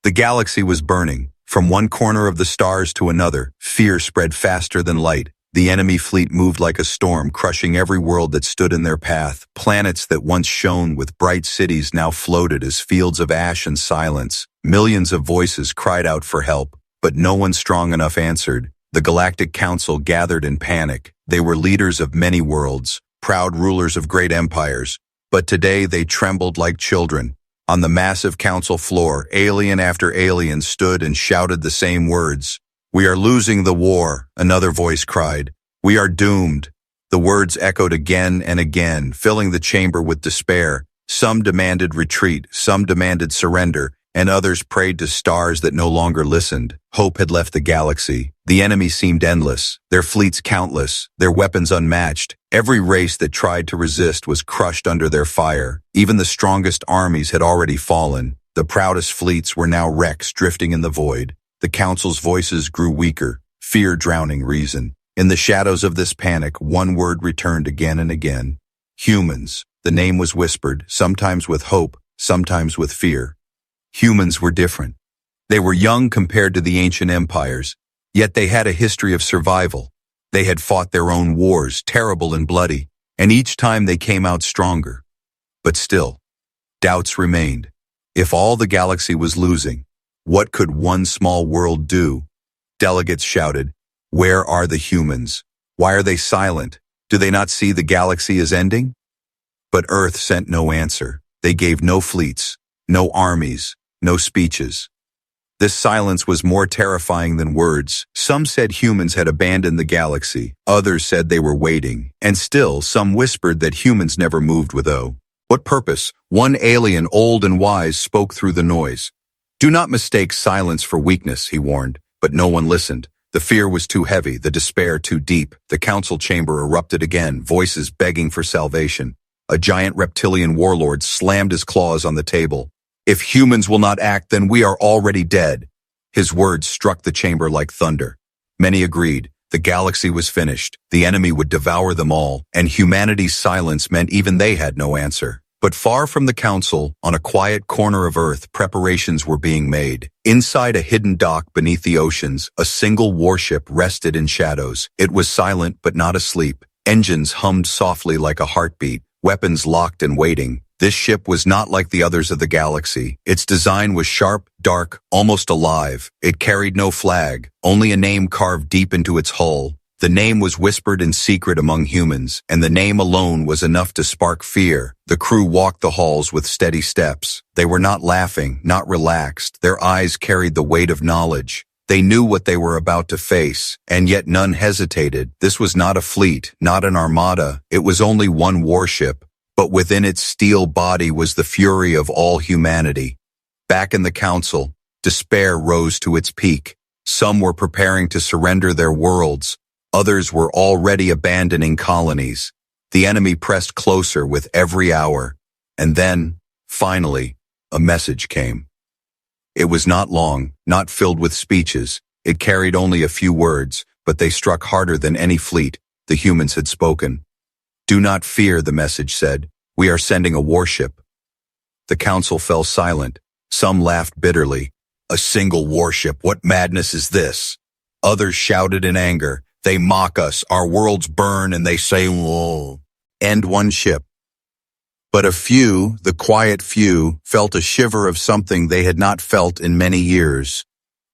The galaxy was burning. From one corner of the stars to another, fear spread faster than light. The enemy fleet moved like a storm, crushing every world that stood in their path. Planets that once shone with bright cities now floated as fields of ash and silence. Millions of voices cried out for help, but no one strong enough answered. The Galactic Council gathered in panic. They were leaders of many worlds, proud rulers of great empires, but today they trembled like children. On the massive council floor, alien after alien stood and shouted the same words. "We are losing the war," another voice cried. "We are doomed." The words echoed again and again, filling the chamber with despair. Some demanded retreat, some demanded surrender, and others prayed to stars that no longer listened. Hope had left the galaxy. The enemy seemed endless, their fleets countless, their weapons unmatched. Every race that tried to resist was crushed under their fire. Even the strongest armies had already fallen. The proudest fleets were now wrecks drifting in the void. The council's voices grew weaker, fear drowning reason. In the shadows of this panic, one word returned again and again. Humans. The name was whispered, sometimes with hope, sometimes with fear. Humans were different. They were young compared to the ancient empires, yet they had a history of survival. They had fought their own wars, terrible and bloody, and each time they came out stronger. But still, doubts remained. If all the galaxy was losing, what could one small world do? Delegates shouted, "Where are the humans? Why are they silent? Do they not see the galaxy is ending?" But Earth sent no answer. They gave no fleets, no armies, no speeches. This silence was more terrifying than words. Some said humans had abandoned the galaxy. Others said they were waiting. And still, some whispered that humans never moved with O. What purpose? One alien, old and wise, spoke through the noise. "Do not mistake silence for weakness," he warned. But no one listened. The fear was too heavy, the despair too deep. The council chamber erupted again, voices begging for salvation. A giant reptilian warlord slammed his claws on the table. "If humans will not act, then we are already dead." His words struck the chamber like thunder. Many agreed. The galaxy was finished. The enemy would devour them all, and humanity's silence meant even they had no answer. But far from the council, on a quiet corner of Earth, preparations were being made. Inside a hidden dock beneath the oceans, a single warship rested in shadows. It was silent but not asleep. Engines hummed softly like a heartbeat, weapons locked and waiting. This ship was not like the others of the galaxy. Its design was sharp, dark, almost alive. It carried no flag, only a name carved deep into its hull. The name was whispered in secret among humans, and the name alone was enough to spark fear. The crew walked the halls with steady steps. They were not laughing, not relaxed. Their eyes carried the weight of knowledge. They knew what they were about to face, and yet none hesitated. This was not a fleet, not an armada. It was only one warship. But within its steel body was the fury of all humanity. Back in the council, despair rose to its peak. Some were preparing to surrender their worlds. Others were already abandoning colonies. The enemy pressed closer with every hour. And then, finally, a message came. It was not long, not filled with speeches. It carried only a few words, but they struck harder than any fleet the humans had spoken. "Do not fear," the message said. "We are sending a warship." The council fell silent. Some laughed bitterly. "A single warship, what madness is this?" Others shouted in anger. "They mock us, our worlds burn, and they say, 'Whoa.' End one ship." But a few, the quiet few, felt a shiver of something they had not felt in many years.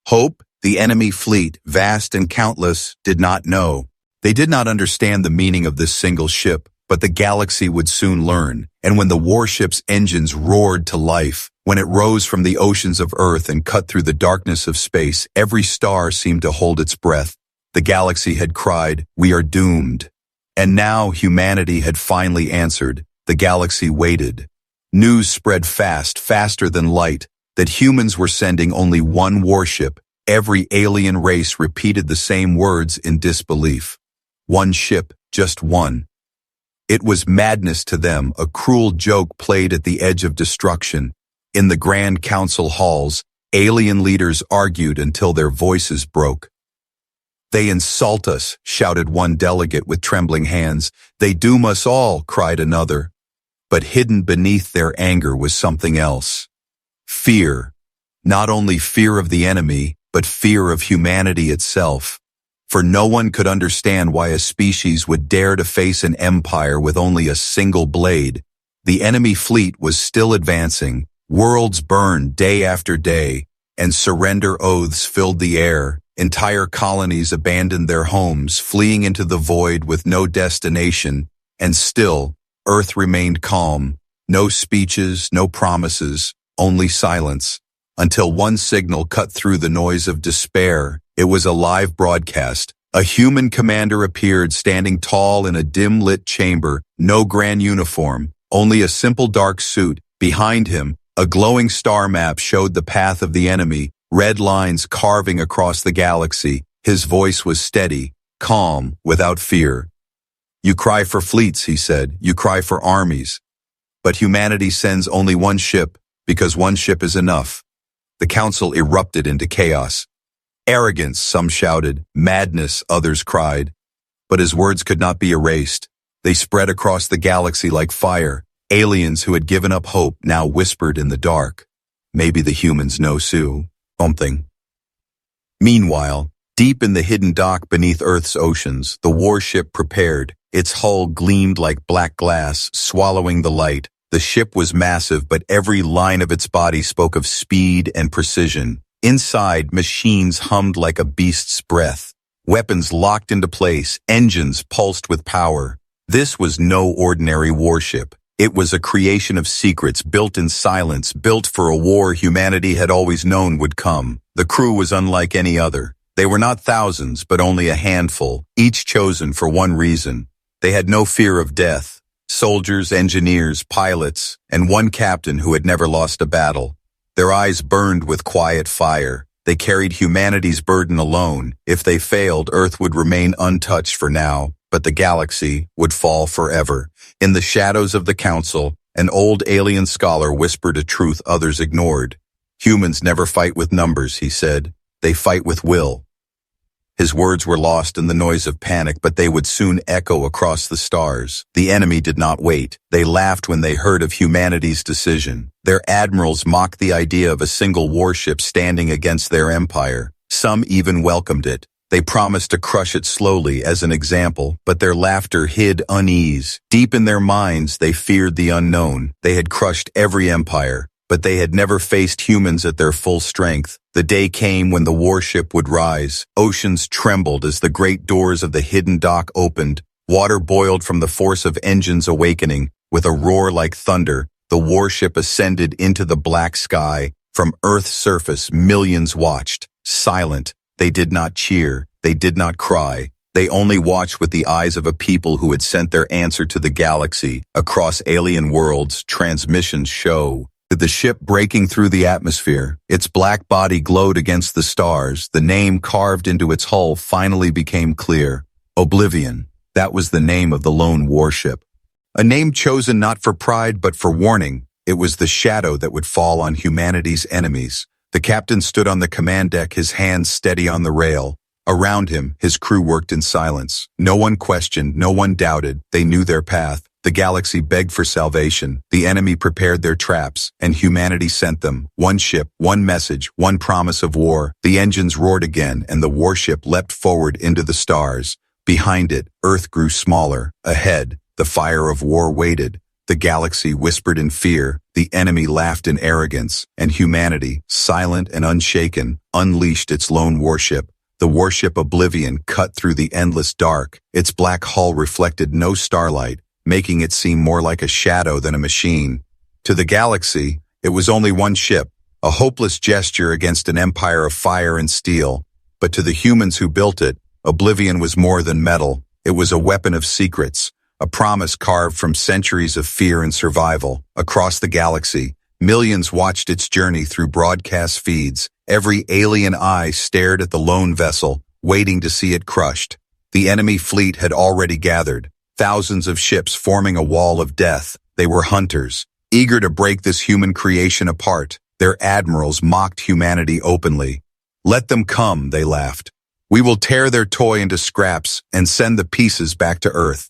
Hope, the enemy fleet, vast and countless, did not know. They did not understand the meaning of this single ship, but the galaxy would soon learn. And when the warship's engines roared to life, when it rose from the oceans of Earth and cut through the darkness of space, every star seemed to hold its breath. The galaxy had cried, "We are doomed." And now humanity had finally answered. The galaxy waited. News spread fast, faster than light, that humans were sending only one warship. Every alien race repeated the same words in disbelief. One ship, just one. It was madness to them, a cruel joke played at the edge of destruction. In the Grand Council halls, alien leaders argued until their voices broke. "They insult us," shouted one delegate with trembling hands. "They doom us all," cried another. But hidden beneath their anger was something else. Fear. Not only fear of the enemy, but fear of humanity itself. For no one could understand why a species would dare to face an empire with only a single blade. The enemy fleet was still advancing, worlds burned day after day, and surrender oaths filled the air. Entire colonies abandoned their homes, fleeing into the void with no destination, and still, Earth remained calm. No speeches, no promises, only silence. Until one signal cut through the noise of despair. It was a live broadcast. A human commander appeared standing tall in a dim-lit chamber, no grand uniform, only a simple dark suit. Behind him, a glowing star map showed the path of the enemy, red lines carving across the galaxy. His voice was steady, calm, without fear. "You cry for fleets," he said. "You cry for armies. But humanity sends only one ship, because one ship is enough." The council erupted into chaos. "Arrogance," some shouted. "Madness," others cried. But his words could not be erased. They spread across the galaxy like fire. Aliens who had given up hope now whispered in the dark. "Maybe the humans know something." Meanwhile, deep in the hidden dock beneath Earth's oceans, the warship prepared. Its hull gleamed like black glass, swallowing the light. The ship was massive, but every line of its body spoke of speed and precision. Inside, machines hummed like a beast's breath. Weapons locked into place, engines pulsed with power. This was no ordinary warship. It was a creation of secrets, built in silence, built for a war humanity had always known would come. The crew was unlike any other. They were not thousands, but only a handful, each chosen for one reason. They had no fear of death. Soldiers, engineers, pilots, and one captain who had never lost a battle. Their eyes burned with quiet fire. They carried humanity's burden alone. If they failed, Earth would remain untouched for now, but the galaxy would fall forever. In the shadows of the council, an old alien scholar whispered a truth others ignored. "Humans never fight with numbers," he said. "They fight with will." His words were lost in the noise of panic, but they would soon echo across the stars. The enemy did not wait. They laughed when they heard of humanity's decision. Their admirals mocked the idea of a single warship standing against their empire. Some even welcomed it. They promised to crush it slowly as an example, but their laughter hid unease. Deep in their minds, they feared the unknown. They had crushed every empire, but they had never faced humans at their full strength. The day came when the warship would rise. Oceans trembled as the great doors of the hidden dock opened. Water boiled from the force of engines awakening. With a roar like thunder, the warship ascended into the black sky. From Earth's surface, millions watched, silent. They did not cheer. They did not cry. They only watched with the eyes of a people who had sent their answer to the galaxy. Across alien worlds, transmissions show the ship breaking through the atmosphere. Its black body glowed against the stars. The name carved into its hull finally became clear. Oblivion. That was the name of the lone warship. A name chosen not for pride but for warning. It was the shadow that would fall on humanity's enemies. The captain stood on the command deck, his hands steady on the rail. Around him, his crew worked in silence. No one questioned, no one doubted. They knew their path. The galaxy begged for salvation. The enemy prepared their traps, and humanity sent them. One ship, one message, one promise of war. The engines roared again, and the warship leapt forward into the stars. Behind it, Earth grew smaller. Ahead, the fire of war waited. The galaxy whispered in fear. The enemy laughed in arrogance, and humanity, silent and unshaken, unleashed its lone warship. The warship Oblivion cut through the endless dark. Its black hull reflected no starlight, making it seem more like a shadow than a machine. To the galaxy, it was only one ship, a hopeless gesture against an empire of fire and steel. But to the humans who built it, Oblivion was more than metal. It was a weapon of secrets, a promise carved from centuries of fear and survival. Across the galaxy, millions watched its journey through broadcast feeds. Every alien eye stared at the lone vessel, waiting to see it crushed. The enemy fleet had already gathered, thousands of ships forming a wall of death. They were hunters, eager to break this human creation apart. Their admirals mocked humanity openly. "Let them come," they laughed. "We will tear their toy into scraps and send the pieces back to Earth."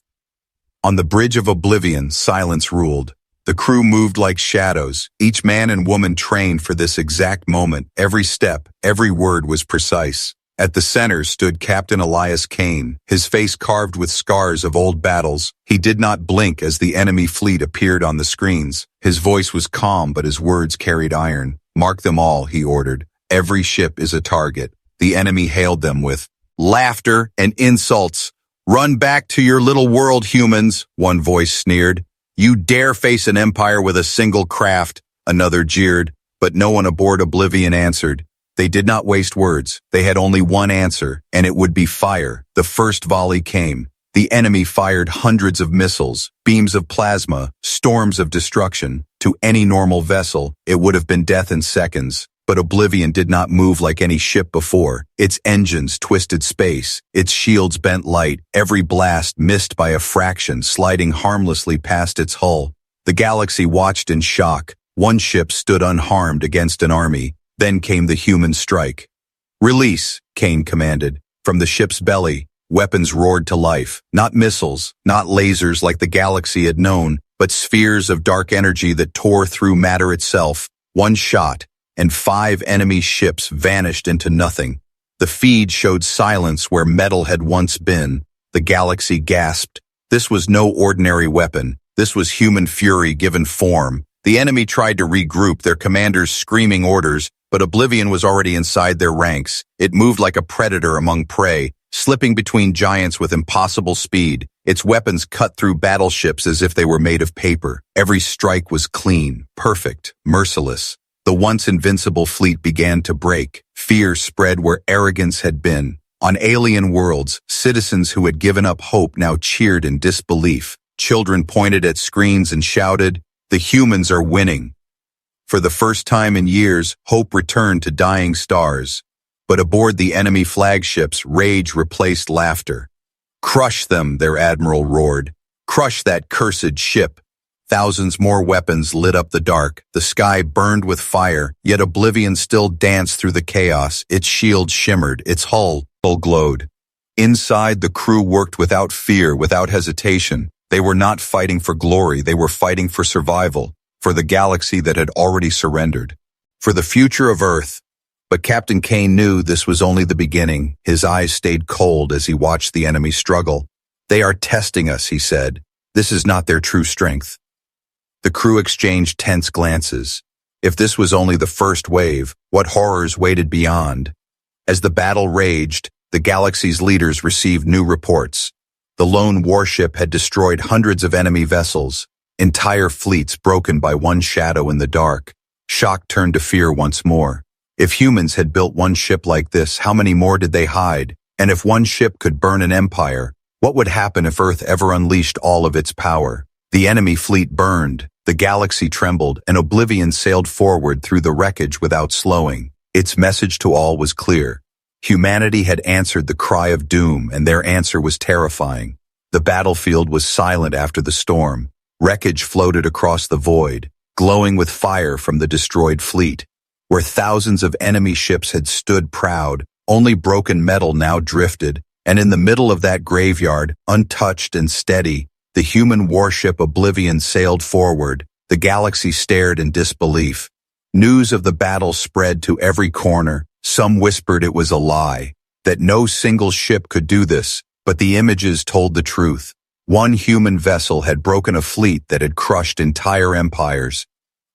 On the bridge of Oblivion, silence ruled. The crew moved like shadows, each man and woman trained for this exact moment. Every step, every word was precise. At the center stood Captain Elias Kane, his face carved with scars of old battles. He did not blink as the enemy fleet appeared on the screens. His voice was calm, but his words carried iron. "Mark them all," he ordered. "Every ship is a target." The enemy hailed them with laughter and insults. "Run back to your little world, humans," one voice sneered. "You dare face an empire with a single craft," another jeered, but no one aboard Oblivion answered. They did not waste words. They had only one answer, and it would be fire. The first volley came. The enemy fired hundreds of missiles, beams of plasma, storms of destruction. To any normal vessel, it would have been death in seconds. But Oblivion did not move like any ship before. Its engines twisted space, its shields bent light, every blast missed by a fraction, sliding harmlessly past its hull. The galaxy watched in shock. One ship stood unharmed against an army. Then came the human strike. "Release," Kane commanded. From the ship's belly, weapons roared to life. Not missiles, not lasers like the galaxy had known, but spheres of dark energy that tore through matter itself. One shot, and 5 enemy ships vanished into nothing. The feed showed silence where metal had once been. The galaxy gasped. This was no ordinary weapon. This was human fury given form. The enemy tried to regroup, their commanders screaming orders, but Oblivion was already inside their ranks. It moved like a predator among prey, slipping between giants with impossible speed. Its weapons cut through battleships as if they were made of paper. Every strike was clean, perfect, merciless. The once invincible fleet began to break. Fear spread where arrogance had been. On alien worlds, citizens who had given up hope now cheered in disbelief. Children pointed at screens and shouted, "The humans are winning." For the first time in years, hope returned to dying stars. But aboard the enemy flagships, rage replaced laughter. "Crush them," their admiral roared. "Crush that cursed ship." Thousands more weapons lit up the dark. The sky burned with fire, yet Oblivion still danced through the chaos. Its shield shimmered, its hull glowed. Inside, the crew worked without fear, without hesitation. They were not fighting for glory, they were fighting for survival. For the galaxy that had already surrendered, for the future of Earth. But Captain Kane knew this was only the beginning. His eyes stayed cold as he watched the enemy struggle. "They are testing us," he said. "This is not their true strength." The crew exchanged tense glances. If this was only the first wave, what horrors waited beyond? As the battle raged, the galaxy's leaders received new reports. The Lone Warship had destroyed hundreds of enemy vessels. Entire fleets broken by one shadow in the dark. Shock turned to fear once more. If humans had built one ship like this, how many more did they hide? And if one ship could burn an empire, what would happen if Earth ever unleashed all of its power? The enemy fleet burned, the galaxy trembled, and Oblivion sailed forward through the wreckage without slowing. Its message to all was clear. Humanity had answered the cry of doom, and their answer was terrifying. The battlefield was silent after the storm. Wreckage floated across the void, glowing with fire from the destroyed fleet. Where thousands of enemy ships had stood proud, only broken metal now drifted, and in the middle of that graveyard, untouched and steady, the human warship Oblivion sailed forward. The galaxy stared in disbelief. News of the battle spread to every corner. Some whispered it was a lie, that no single ship could do this, but the images told the truth. One human vessel had broken a fleet that had crushed entire empires.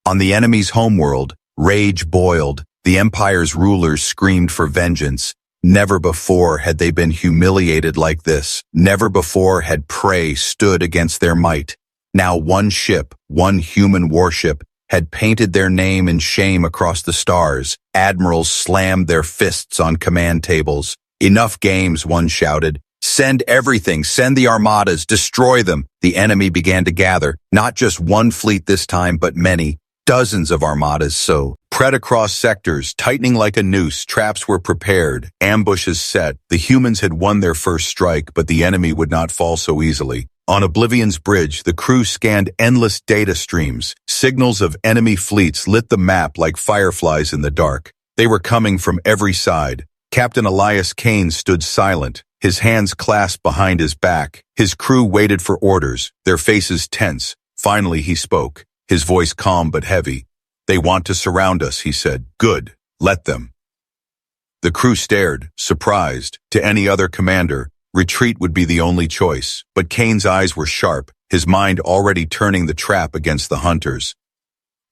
On the enemy's homeworld, rage boiled. The empire's rulers screamed for vengeance. Never before had they been humiliated like this. Never before had prey stood against their might. Now one ship, one human warship, had painted their name in shame across the stars. Admirals slammed their fists on command tables. "Enough games," one shouted. "Send everything, send the armadas, destroy them." The enemy began to gather, not just one fleet this time, but many, dozens of armadas spread across sectors, tightening like a noose. Traps were prepared, ambushes set. The humans had won their first strike, but the enemy would not fall so easily. On Oblivion's bridge, the crew scanned endless data streams. Signals of enemy fleets lit the map like fireflies in the dark. They were coming from every side. Captain Elias Kane stood silent, his hands clasped behind his back. His crew waited for orders, their faces tense. Finally he spoke. his voice calm but heavy. "They want to surround us," he said. "Good. Let them." The crew stared, surprised. To any other commander, retreat would be the only choice. But Kane's eyes were sharp, his mind already turning the trap against the hunters.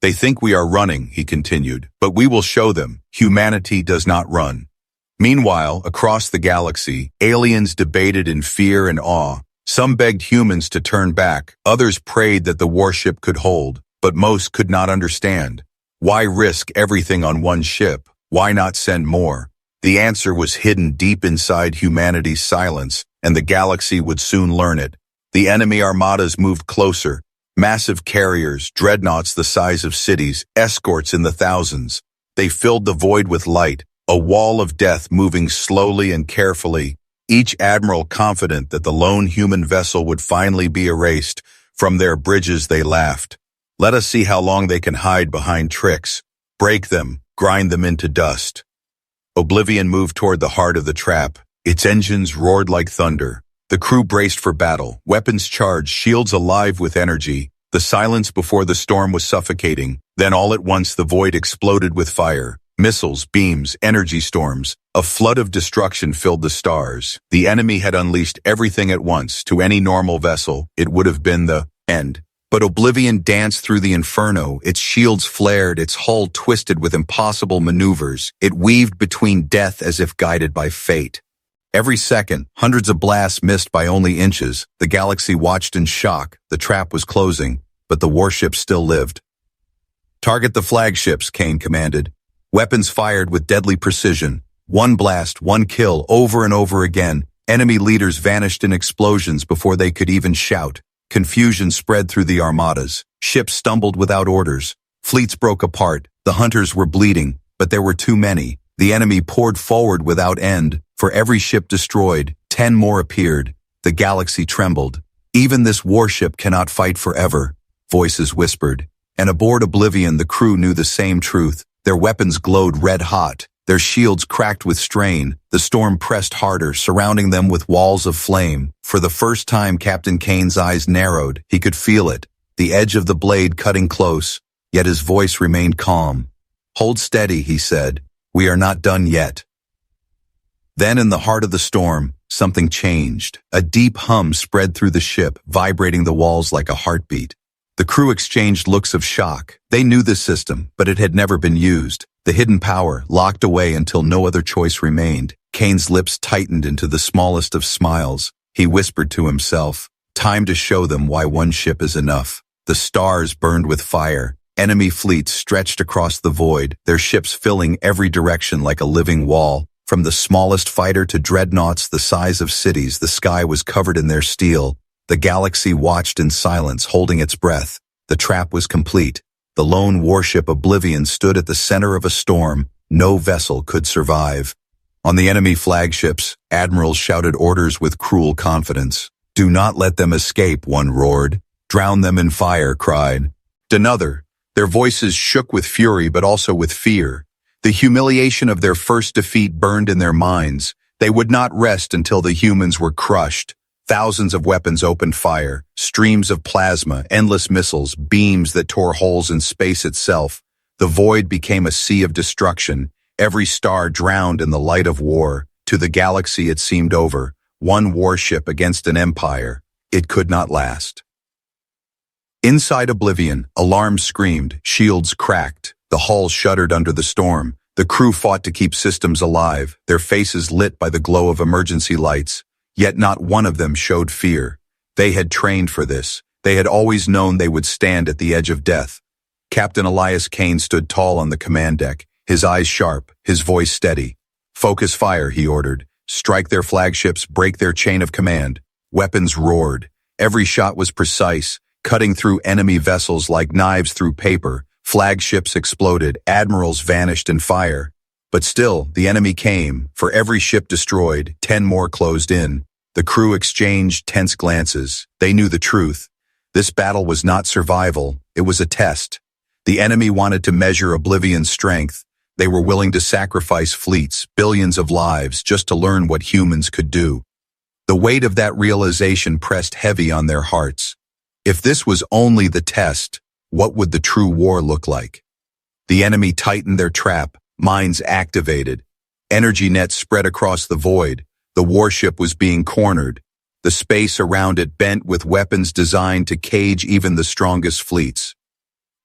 "They think we are running," he continued, "but we will show them. Humanity does not run." Meanwhile, across the galaxy, aliens debated in fear and awe. Some begged humans to turn back, others prayed that the warship could hold, but most could not understand. Why risk everything on one ship? Why not send more? The answer was hidden deep inside humanity's silence, and the galaxy would soon learn it. The enemy armadas moved closer, massive carriers, dreadnoughts the size of cities, escorts in the thousands. They filled the void with light, a wall of death moving slowly and carefully, each admiral confident that the lone human vessel would finally be erased. From their bridges they laughed. "Let us see how long they can hide behind tricks. Break them, grind them into dust." Oblivion moved toward the heart of the trap. Its engines roared like thunder. The crew braced for battle, weapons charged, shields alive with energy. The silence before the storm was suffocating. Then all at once the void exploded with fire. Missiles, beams, energy storms. A flood of destruction filled the stars. The enemy had unleashed everything at once. To any normal vessel, it would have been the end. But Oblivion danced through the inferno. Its shields flared, its hull twisted with impossible maneuvers. It weaved between death as if guided by fate. Every second, hundreds of blasts missed by only inches. The galaxy watched in shock. The trap was closing, but the warship still lived. "Target the flagships," Kane commanded. Weapons fired with deadly precision. One blast, one kill, over and over again. Enemy leaders vanished in explosions before they could even shout. Confusion spread through the armadas. Ships stumbled without orders. Fleets broke apart. The hunters were bleeding, but there were too many. The enemy poured forward without end. For every ship destroyed, 10 more appeared. The galaxy trembled. "Even this warship cannot fight forever," voices whispered. And aboard Oblivion, the crew knew the same truth. Their weapons glowed red-hot. Their shields cracked with strain. The storm pressed harder, surrounding them with walls of flame. For the first time, Captain Kane's eyes narrowed. He could feel it, the edge of the blade cutting close, yet his voice remained calm. "Hold steady," he said. "We are not done yet." Then, in the heart of the storm, something changed. A deep hum spread through the ship, vibrating the walls like a heartbeat. The crew exchanged looks of shock. They knew the system, but it had never been used. The hidden power, locked away until no other choice remained. Kane's lips tightened into the smallest of smiles. He whispered to himself, "Time to show them why one ship is enough." The stars burned with fire. Enemy fleets stretched across the void, their ships filling every direction like a living wall. From the smallest fighter to dreadnoughts the size of cities, the sky was covered in their steel. The galaxy watched in silence, holding its breath. The trap was complete. The lone warship Oblivion stood at the center of a storm. No vessel could survive. On the enemy flagships, admirals shouted orders with cruel confidence. "Do not let them escape," one roared. "Drown them in fire," cried another. Their voices shook with fury but also with fear. The humiliation of their first defeat burned in their minds. They would not rest until the humans were crushed. Thousands of weapons opened fire, streams of plasma, endless missiles, beams that tore holes in space itself. The void became a sea of destruction, every star drowned in the light of war. To the galaxy it seemed over, one warship against an empire. It could not last. Inside Oblivion, alarms screamed, shields cracked, the hull shuddered under the storm. The crew fought to keep systems alive, their faces lit by the glow of emergency lights. Yet not one of them showed fear. They had trained for this. They had always known they would stand at the edge of death. Captain Elias Kane stood tall on the command deck, his eyes sharp, his voice steady. "Focus fire," he ordered. "Strike their flagships, break their chain of command." Weapons roared. Every shot was precise, cutting through enemy vessels like knives through paper. Flagships exploded, admirals vanished in fire. But still, the enemy came. For every ship destroyed, 10 more closed in. The crew exchanged tense glances. They knew the truth. This battle was not survival, it was a test. The enemy wanted to measure Oblivion's strength. They were willing to sacrifice fleets, billions of lives, just to learn what humans could do. The weight of that realization pressed heavy on their hearts. If this was only the test, What would the true war look like? The enemy tightened their trap, mines activated. Energy nets spread across the void. The warship was being cornered. The space around it bent with weapons designed to cage even the strongest fleets.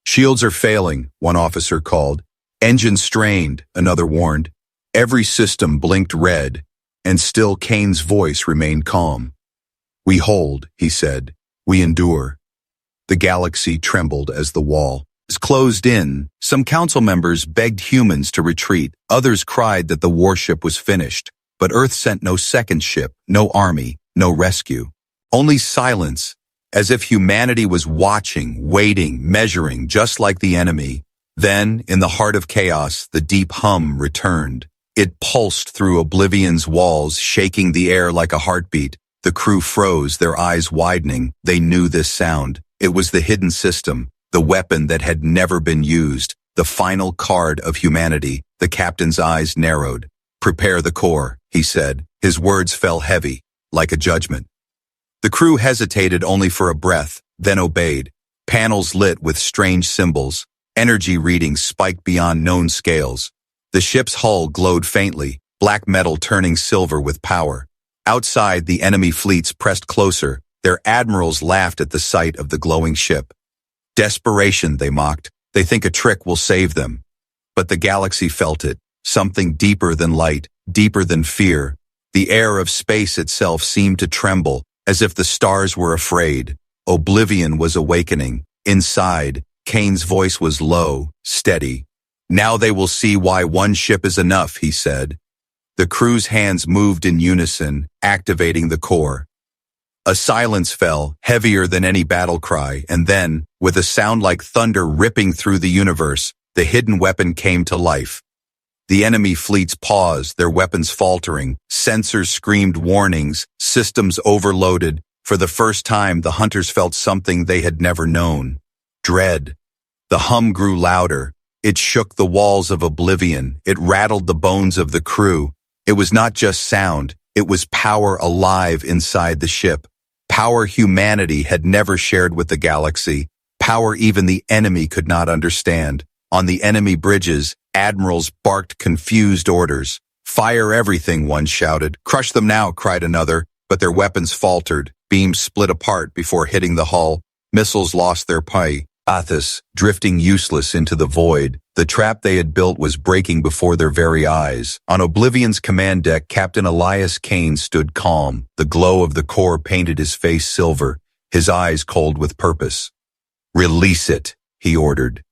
Shields are failing, one officer called. Engines strained, another warned. Every system blinked red, and still Kane's voice remained calm. We hold, he said. We endure. The galaxy trembled as the wall closed in. Some council members begged humans to retreat. Others cried that the warship was finished. But Earth sent no second ship, no army, no rescue. Only silence, as if humanity was watching, waiting, measuring, just like the enemy. Then, in the heart of chaos, the deep hum returned. It pulsed through Oblivion's walls, shaking the air like a heartbeat. The crew froze, their eyes widening. They knew this sound. It was the hidden system, the weapon that had never been used, the final card of humanity. The captain's eyes narrowed. Prepare the core, he said. His words fell heavy, like a judgment. The crew hesitated only for a breath, then obeyed. Panels lit with strange symbols. Energy readings spiked beyond known scales. The ship's hull glowed faintly, black metal turning silver with power. Outside, the enemy fleets pressed closer. Their admirals laughed at the sight of the glowing ship. Desperation, they mocked. They think a trick will save them. But the galaxy felt it. Something deeper than light, deeper than fear. The air of space itself seemed to tremble, as if the stars were afraid. Oblivion was awakening. Inside, Kane's voice was low, steady. Now they will see why one ship is enough, he said. The crew's hands moved in unison, activating the core. A silence fell, heavier than any battle cry, and then, with a sound like thunder ripping through the universe, the hidden weapon came to life. The enemy fleets paused, their weapons faltering. Sensors screamed warnings, systems overloaded. For the first time, the hunters felt something they had never known. Dread. The hum grew louder. It shook the walls of Oblivion. It rattled the bones of the crew. It was not just sound. It was power alive inside the ship. Power humanity had never shared with the galaxy. Power even the enemy could not understand. On the enemy bridges, admirals barked confused orders. Fire everything, one shouted. Crush them now, cried another. But their weapons faltered. Beams split apart before hitting the hull. Missiles lost their paths, drifting useless into the void. The trap they had built was breaking before their very eyes. On Oblivion's command deck, Captain Elias Kane stood calm. The glow of the core painted his face silver, his eyes cold with purpose. Release it, he ordered.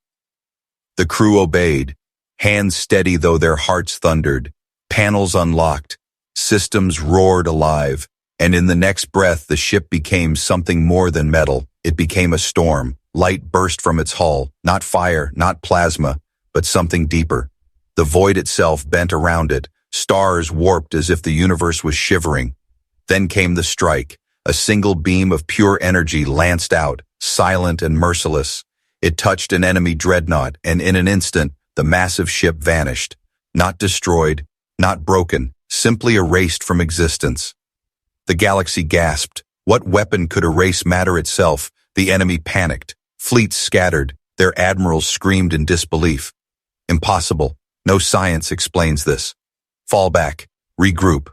The crew obeyed, hands steady though their hearts thundered. Panels unlocked, systems roared alive, and in the next breath the ship became something more than metal. It became a storm. Light burst from its hull, not fire, not plasma, but something deeper. The void itself bent around it, stars warped as if the universe was shivering. Then came the strike. A single beam of pure energy lanced out, silent and merciless. It touched an enemy dreadnought, and in an instant, the massive ship vanished. Not destroyed, not broken, simply erased from existence. The galaxy gasped. What weapon could erase matter itself? The enemy panicked. Fleets scattered. Their admirals screamed in disbelief. Impossible. No science explains this. Fall back. Regroup.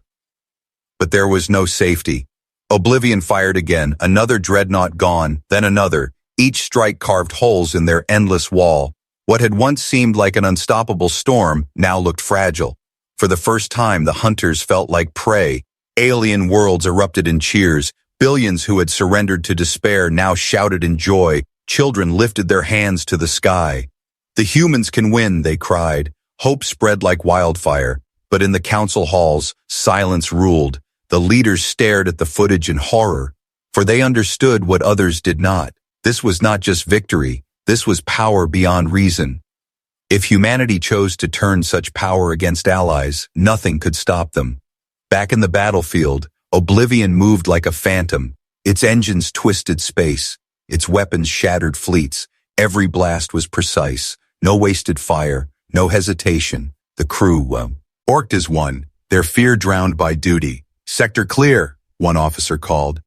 But there was no safety. Oblivion fired again, another dreadnought gone, then another. Each strike carved holes in their endless wall. What had once seemed like an unstoppable storm now looked fragile. For the first time, the hunters felt like prey. Alien worlds erupted in cheers. Billions who had surrendered to despair now shouted in joy. Children lifted their hands to the sky. The humans can win, they cried. Hope spread like wildfire. But in the council halls, silence ruled. The leaders stared at the footage in horror, for they understood what others did not. This was not just victory. This was power beyond reason. If humanity chose to turn such power against allies, nothing could stop them. Back in the battlefield, Oblivion moved like a phantom. Its engines twisted space. Its weapons shattered fleets. Every blast was precise. No wasted fire. No hesitation. The crew, orked as one, their fear drowned by duty. Sector clear, one officer called.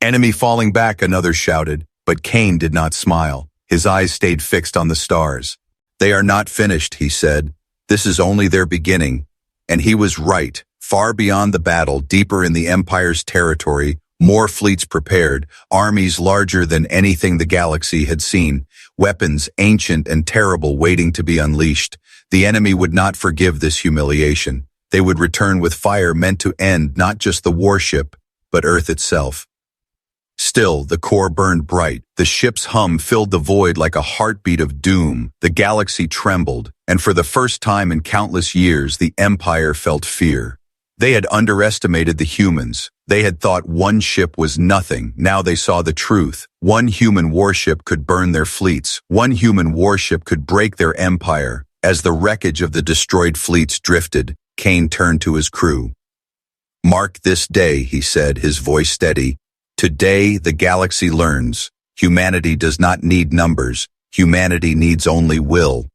Enemy falling back, another shouted. But Kane did not smile. His eyes stayed fixed on the stars. "They are not finished," he said. "This is only their beginning." And he was right. Far beyond the battle, deeper in the Empire's territory, more fleets prepared, armies larger than anything the galaxy had seen, weapons ancient and terrible waiting to be unleashed. The enemy would not forgive this humiliation. They would return with fire meant to end not just the warship, but Earth itself. Still, the core burned bright. The ship's hum filled the void like a heartbeat of doom. The galaxy trembled, and for the first time in countless years, the Empire felt fear. They had underestimated the humans. They had thought one ship was nothing. Now they saw the truth. One human warship could burn their fleets. One human warship could break their empire. As the wreckage of the destroyed fleets drifted, Kane turned to his crew. "Mark this day," he said, his voice steady. "Today the galaxy learns. Humanity does not need numbers. Humanity needs only will."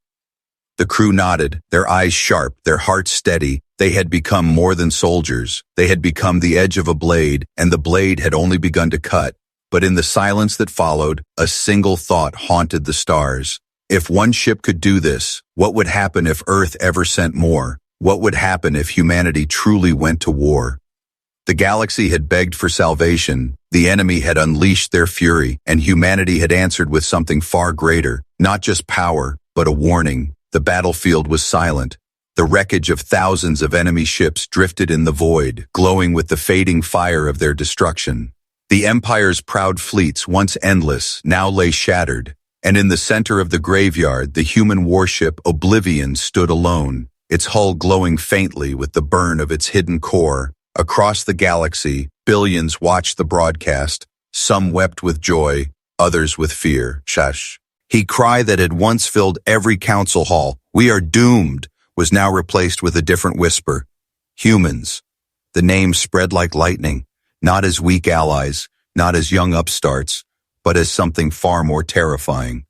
The crew nodded, their eyes sharp, their hearts steady. They had become more than soldiers. They had become the edge of a blade, and the blade had only begun to cut. But in the silence that followed, a single thought haunted the stars. If one ship could do this, what would happen if Earth ever sent more? What would happen if humanity truly went to war? The galaxy had begged for salvation, the enemy had unleashed their fury, and humanity had answered with something far greater, not just power, but a warning. The battlefield was silent. The wreckage of thousands of enemy ships drifted in the void, glowing with the fading fire of their destruction. The Empire's proud fleets, once endless, now lay shattered, and in the center of the graveyard, the human warship Oblivion stood alone, its hull glowing faintly with the burn of its hidden core. Across the galaxy, billions watched the broadcast. Some wept with joy, others with fear. Shush. He cry that had once filled every council hall, "We are doomed," was now replaced with a different whisper. Humans. The name spread like lightning, not as weak allies, not as young upstarts, but as something far more terrifying.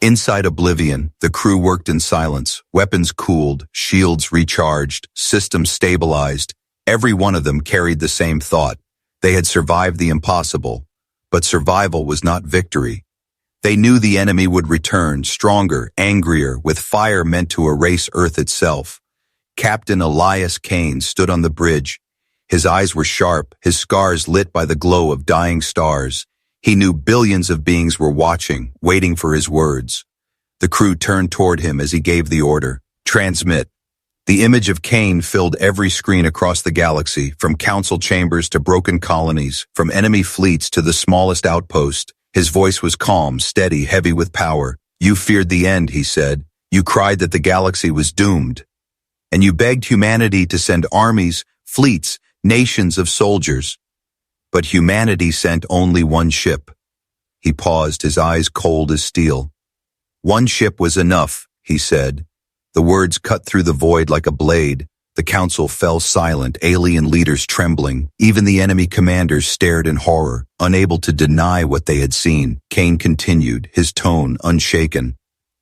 Inside Oblivion, the crew worked in silence, weapons cooled, shields recharged, systems stabilized. Every one of them carried the same thought. They had survived the impossible, but survival was not victory. They knew the enemy would return, stronger, angrier, with fire meant to erase Earth itself. Captain Elias Kane stood on the bridge. His eyes were sharp, his scars lit by the glow of dying stars. He knew billions of beings were watching, waiting for his words. The crew turned toward him as he gave the order, "Transmit." The image of Kane filled every screen across the galaxy, from council chambers to broken colonies, from enemy fleets to the smallest outpost. His voice was calm, steady, heavy with power. "You feared the end," he said. "You cried that the galaxy was doomed. And you begged humanity to send armies, fleets, nations of soldiers. But humanity sent only one ship." He paused, his eyes cold as steel. "One ship was enough," he said. The words cut through the void like a blade. The council fell silent, alien leaders trembling. Even the enemy commanders stared in horror, unable to deny what they had seen. Kane continued, his tone unshaken.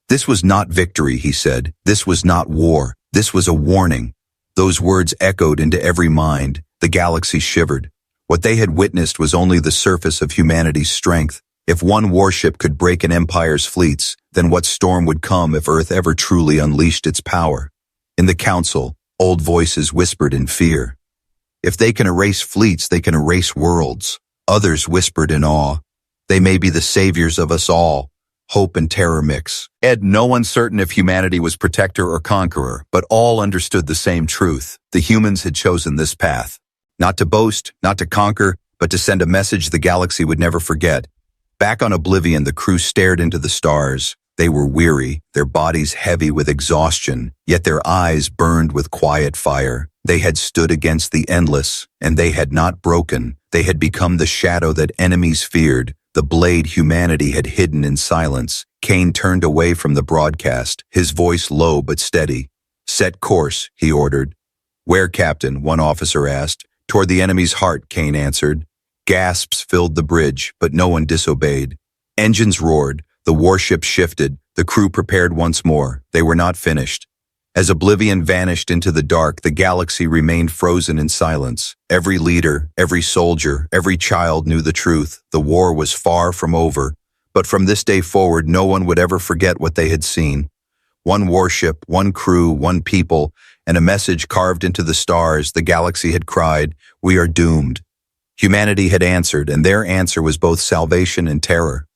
"This was not victory," he said. "This was not war. This was a warning." Those words echoed into every mind. The galaxy shivered. What they had witnessed was only the surface of humanity's strength. If one warship could break an empire's fleets, then what storm would come if Earth ever truly unleashed its power? In the council, old voices whispered in fear. "If they can erase fleets, they can erase worlds." Others whispered in awe. "They may be the saviors of us all." Hope and terror mix. No one certain if humanity was protector or conqueror, but all understood the same truth. The humans had chosen this path. Not to boast, not to conquer, but to send a message the galaxy would never forget. Back on Oblivion, the crew stared into the stars. They were weary, their bodies heavy with exhaustion, yet their eyes burned with quiet fire. They had stood against the endless, and they had not broken. They had become the shadow that enemies feared, the blade humanity had hidden in silence. Kane turned away from the broadcast, his voice low but steady. "Set course," he ordered. "Where, Captain?" one officer asked. "Toward the enemy's heart," Kane answered. Gasps filled the bridge, but no one disobeyed. Engines roared, the warship shifted, the crew prepared once more. They were not finished. As Oblivion vanished into the dark, the galaxy remained frozen in silence. Every leader, every soldier, every child knew the truth. The war was far from over, But from this day forward, no one would ever forget what they had seen. One warship, one crew, one people, and a message carved into the stars. The galaxy had cried, "We are doomed." Humanity had answered, and their answer was both salvation and terror.